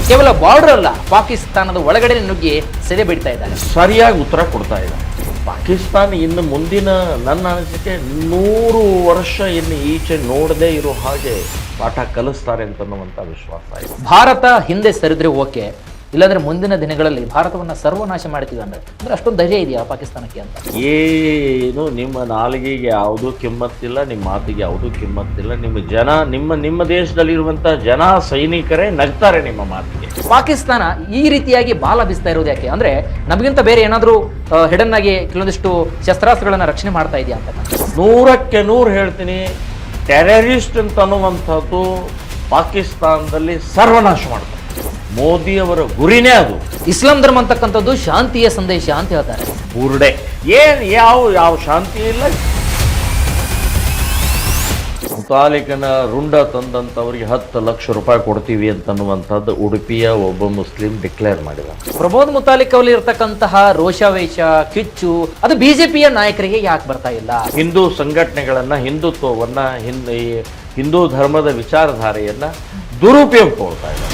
ಕೇವಲ ಬಾರ್ಡರ್ ಅಲ್ಲ, ಪಾಕಿಸ್ತಾನದ ಒಳಗಡೆ ನುಗ್ಗಿ ಸೆದೆ ಬಿಡ್ತಾ ಇದ್ದಾರೆ. ಸರಿಯಾಗಿ ಉತ್ತರ ಕೊಡ್ತಾ ಇದೆ. ಪಾಕಿಸ್ತಾನ ಇನ್ನು ಮುಂದಿನ ನನ್ನ ಅನಿಸಿಕೆ 100 ವರ್ಷ ಇನ್ನು ಈಚೆ ನೋಡದೇ ಇರೋ ಹಾಗೆ ಪಾಠ ಕಲಿಸ್ತಾರೆ ಅಂತನ್ನುವಂಥ ವಿಶ್ವಾಸ ಇದೆ. ಭಾರತ ಹಿಂದೆ ಸರಿದ್ರೆ ಓಕೆ, ಇಲ್ಲಾಂದ್ರೆ ಮುಂದಿನ ದಿನಗಳಲ್ಲಿ ಭಾರತವನ್ನ ಸರ್ವನಾಶ ಮಾಡ್ತೀವಿ ಅಂದ್ರೆ ಅಷ್ಟೊಂದು ಧೈರ್ಯ ಇದೆಯಾ ಪಾಕಿಸ್ತಾನಕ್ಕೆ ಅಂತ? ಏನು ನಿಮ್ಮ ನಾಲಿಗೆಗೆ ಯಾವುದೂ ಕಿಮ್ಮತ್ತಿಲ್ಲ, ನಿಮ್ಮ ಮಾತಿಗೆ ಯಾವುದೂ ಕಿಮ್ಮತ್ತಿಲ್ಲ. ನಿಮ್ಮ ಜನ ನಿಮ್ಮ ದೇಶದಲ್ಲಿರುವಂಥ ಜನ ಸೈನಿಕರೇ ನಗ್ತಾರೆ ನಿಮ್ಮ ಮಾತಿಗೆ. ಪಾಕಿಸ್ತಾನ ಈ ರೀತಿಯಾಗಿ ಬಾಲ ಬೀಸ್ತಾ ಇರೋದು ಯಾಕೆ ಅಂದ್ರೆ ನಮಗಿಂತ ಬೇರೆ ಏನಾದರೂ ಹಿಡನ್ ಆಗಿ ಕೆಲವೊಂದಿಷ್ಟು ಶಸ್ತ್ರಾಸ್ತ್ರಗಳನ್ನ ರಕ್ಷಣೆ ಮಾಡ್ತಾ ಇದೆಯಾ ಅಂತ? 100ಕ್ಕೆ 100 ಹೇಳ್ತೀನಿ, ಟೆರರಿಸ್ಟ್ ಅಂತ ಅನ್ನುವಂಥದ್ದು ಪಾಕಿಸ್ತಾನದಲ್ಲಿ ಸರ್ವನಾಶ ಮಾಡ್ತಾರೆ. ಮೋದಿಯವರ ಗುರಿನೇ ಅದು. ಇಸ್ಲಾಂ ಧರ್ಮ ಅಂತಕ್ಕಂಥದ್ದು ಶಾಂತಿಯ ಸಂದೇಶ ಅಂತ ಹೇಳ್ತಾರೆ. ಬುರ್ಡೆ ಯಾವ ಶಾಂತಿ ಇಲ್ಲ. ಮುತಾಲಿಕನ ರುಂಡ ತಂದಂಥವ್ರಿಗೆ 10 ಲಕ್ಷ ರೂಪಾಯಿ ಕೊಡ್ತೀವಿ ಅಂತನ್ನುವಂಥದ್ದು ಉಡುಪಿಯ ಒಬ್ಬ ಮುಸ್ಲಿಂ ಡಿಕ್ಲೇರ್ ಮಾಡಿದ. ಪ್ರಬೋದ್ ಮುತಾಲಿಕ್ ಅವರಲ್ಲಿ ಇರತಕ್ಕಂತಹ ರೋಷಾವೇಶ, ಕಿಚ್ಚು ಅದು ಬಿಜೆಪಿಯ ನಾಯಕರಿಗೆ ಯಾಕೆ ಬರ್ತಾ ಇಲ್ಲ? ಹಿಂದೂ ಸಂಘಟನೆಗಳನ್ನ, ಹಿಂದುತ್ವವನ್ನ, ಹಿಂದೂ ಧರ್ಮದ ವಿಚಾರಧಾರೆಯನ್ನ ದುರುಪಯೋಗಗೊಳ್ತಾ ಇದೆ.